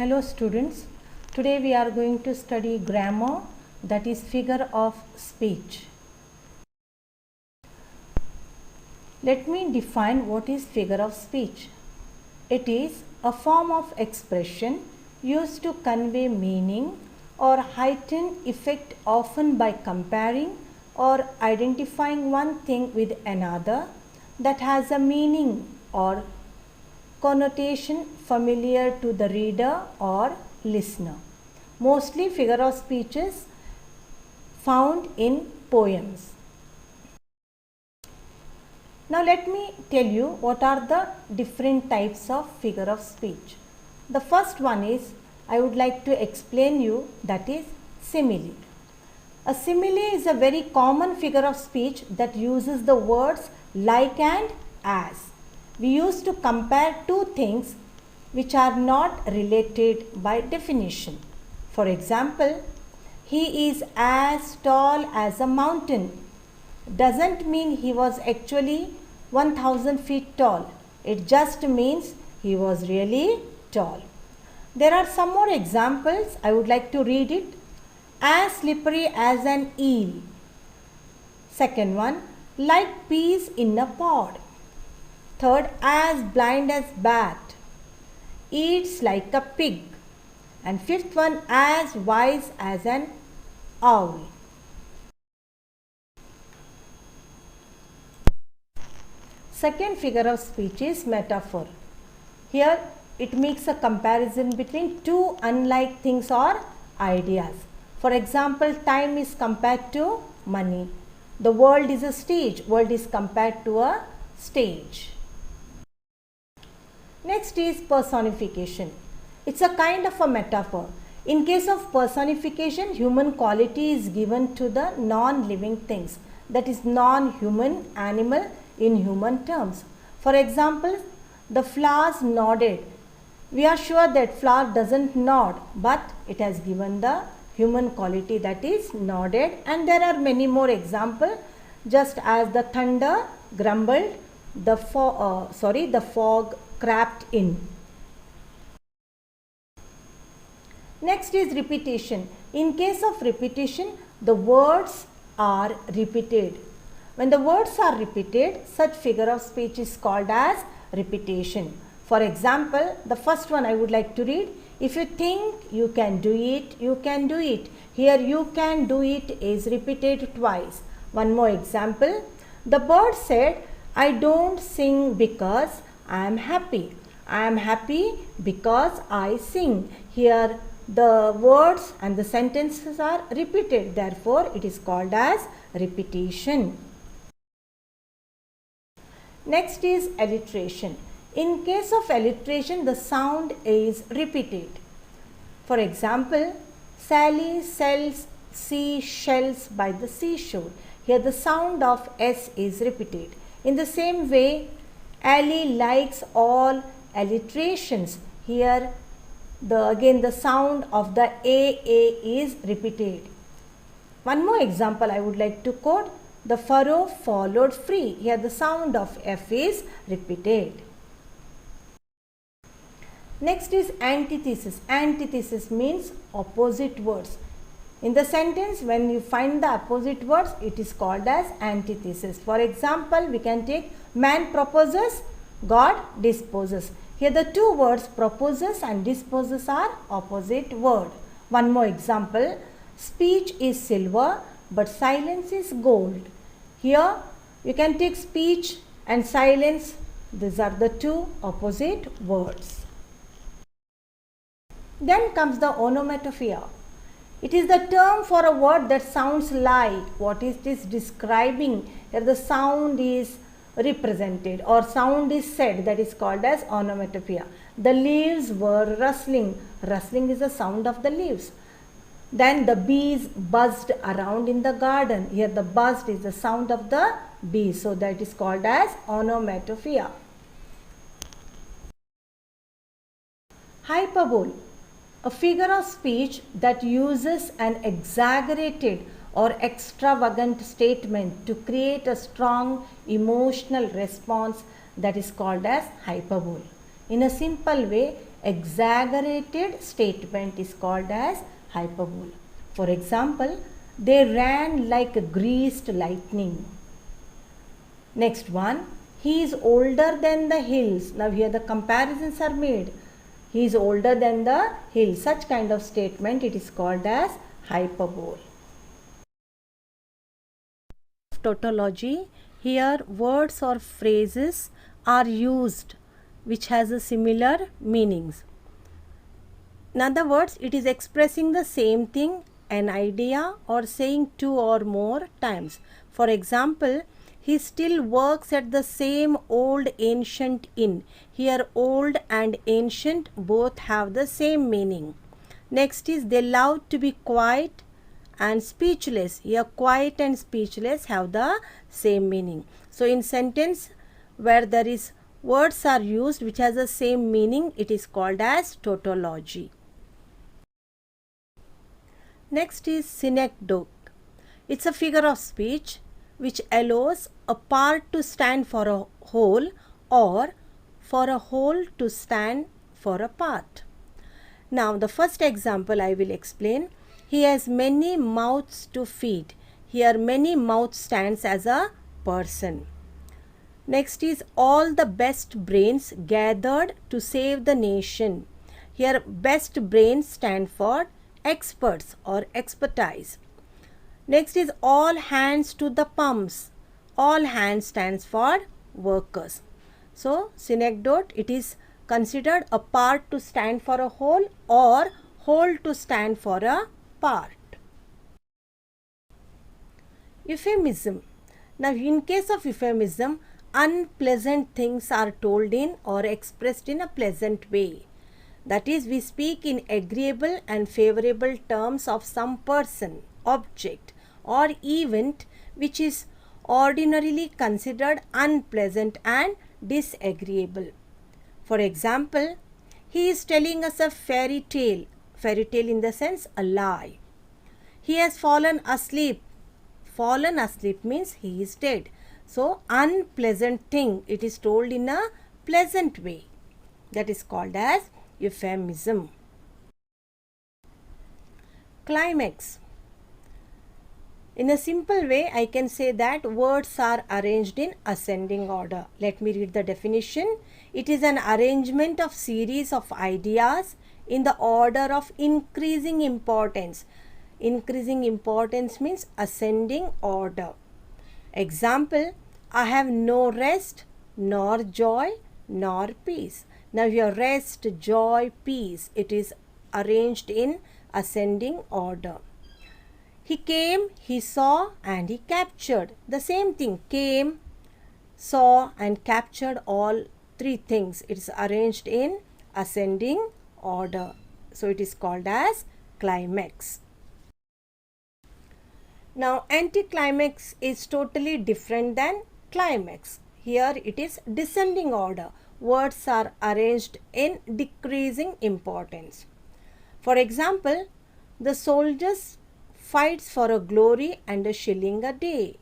Hello students, today we are going to study grammar, that is figure of speech. Let me define what is figure of speech. It is a form of expression used to convey meaning or heighten effect, often by comparing or identifying one thing with another that has a meaning or connotation familiar to the reader or listener. Mostly figure of speech is found in poems. Now let me tell you what are the different types of figure of speech. The first one is, I would like to explain you, that is simile. A simile is a very common figure of speech that uses the words like and as. We used to compare two things which are not related by definition. For example, he is as tall as a mountain doesn't mean he was actually 1000 feet tall. It just means he was really tall. There are some more examples. I would like to read it. As slippery as an eel. Second one, like peas in a pod. Third, as blind as bat. Eats like a pig. And fifth one, as wise as an owl. Second figure of speech is metaphor. Here it makes a comparison between two unlike things or ideas. For example, time is compared to money. The world is a stage. World is compared to a stage. Next is personification. It's a kind of a metaphor. In case of personification, human quality is given to the non-living things, that is non-human animal in human terms. For example, the flowers nodded. We are sure that flower doesn't nod, but it has given the human quality, that is nodded. And there are many more examples, just as the thunder grumbled, the fog crept in. Next is repetition. In case of repetition, the words are repeated. When the words are repeated, such figure of speech is called as repetition. For example, the first one I would like to read. If you think you can do it, you can do it. Here you can do it is repeated twice. One more example. The bird said, I don't sing because I am happy. I am happy because I sing. Here the words and the sentences are repeated. Therefore, it is called as repetition. Next is alliteration. In case of alliteration, the sound is repeated. For example, Sally sells seashells by the seashore. Here the sound of S is repeated. In the same way, Ali likes all alliterations. Here again the sound of the A is repeated. One more example I would like to quote. The furrow followed free. Here the sound of F is repeated. Next is antithesis. Antithesis means opposite words. In the sentence, when you find the opposite words, it is called as antithesis. For example, we can take man proposes, God disposes. Here the two words proposes and disposes are opposite word. One more example. Speech is silver, but silence is gold. Here you can take speech and silence. These are the two opposite words. Then comes the onomatopoeia. It is the term for a word that sounds like what it is describing. Here the sound is represented or sound is said, that is called as onomatopoeia. The leaves were rustling. Rustling is the sound of the leaves. Then the bees buzzed around in the garden. Here the buzzed is the sound of the bees. So that is called as onomatopoeia. Hyperbole. A figure of speech that uses an exaggerated or extravagant statement to create a strong emotional response, that is called as hyperbole. In a simple way, exaggerated statement is called as hyperbole. For example, they ran like greased lightning. Next one, he is older than the hills. Now here the comparisons are made. He is older than the hills. Such kind of statement, it is called as hyperbole. Tautology, here words or phrases are used which has a similar meanings. In other words, it is expressing the same thing, an idea, or saying two or more times. For example, he still works at the same old ancient inn. Here old and ancient both have the same meaning. Next is they love to be quiet and speechless. Here quiet and speechless have the same meaning. So in sentence where there is words are used which has the same meaning, it is called as tautology. Next is synecdoche. It's a figure of speech which allows a part to stand for a whole or for a whole to stand for a part. Now the first example I will explain. He has many mouths to feed. Here many mouths stands as a person. Next is all the best brains gathered to save the nation. Here best brains stand for experts or expertise. Next is all hands to the pumps. All hands stands for workers. So synecdoche, it is considered a part to stand for a whole or whole to stand for a part. Euphemism. Now in case of euphemism, unpleasant things are told in or expressed in a pleasant way. That is, we speak in agreeable and favorable terms of some person, object or event which is ordinarily considered unpleasant and disagreeable. For example, he is telling us a fairy tale in the sense a lie. He has fallen asleep. Fallen asleep means he is dead. So unpleasant thing, it is told in a pleasant way. That is called as euphemism. Climax. In a simple way, I can say that words are arranged in ascending order. Let me read the definition. It is an arrangement of series of ideas in the order of increasing importance. Increasing importance means ascending order. Example, I have no rest, nor joy, nor peace. Now here rest, joy, peace, it is arranged in ascending order. He came, he saw and he captured. The same thing, came, saw and captured, all three things. It is arranged in ascending order. So it is called as climax. Now anticlimax is totally different than climax. Here it is descending order. Words are arranged in decreasing importance. For example, the soldiers fights for a glory and a shilling a day.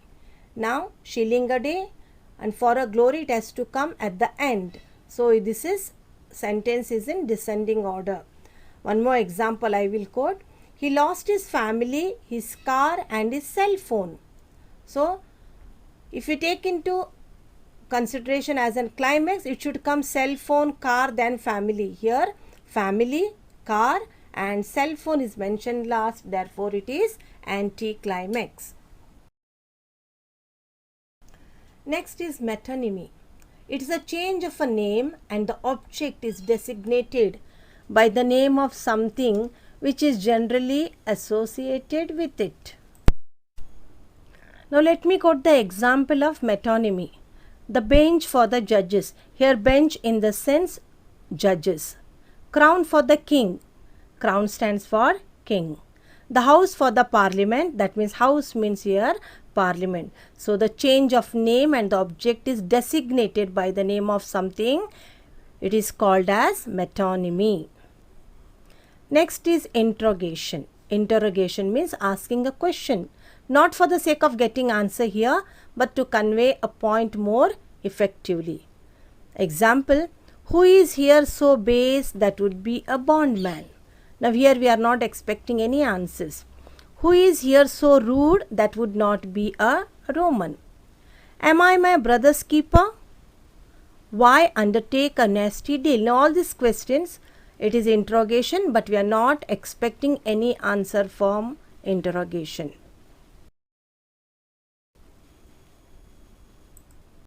Now shilling a day and for a glory it has to come at the end. So this is sentence is in descending order. One more example I will quote. He lost his family, his car and his cell phone. So if you take into consideration as a climax, it should come cell phone, car, then family. Here family, car and cell phone is mentioned last, therefore it is anticlimax. Next is metonymy. It is a change of a name and the object is designated by the name of something which is generally associated with it. Now let me quote the example of metonymy. The bench for the judges. Here bench in the sense judges. Crown for the king. Crown stands for king. The house for the parliament. That means house means here parliament. So the change of name and the object is designated by the name of something. It is called as metonymy. Next is interrogation. Interrogation means asking a question. Not for the sake of getting answer here, but to convey a point more effectively. Example, Who is here so base? That would be a bondman. Now here we are not expecting any answers. Who is here so rude? That would not be a Roman. Am I my brother's keeper? Why undertake a nasty deal? Now all these questions, it is interrogation, but we are not expecting any answer from interrogation.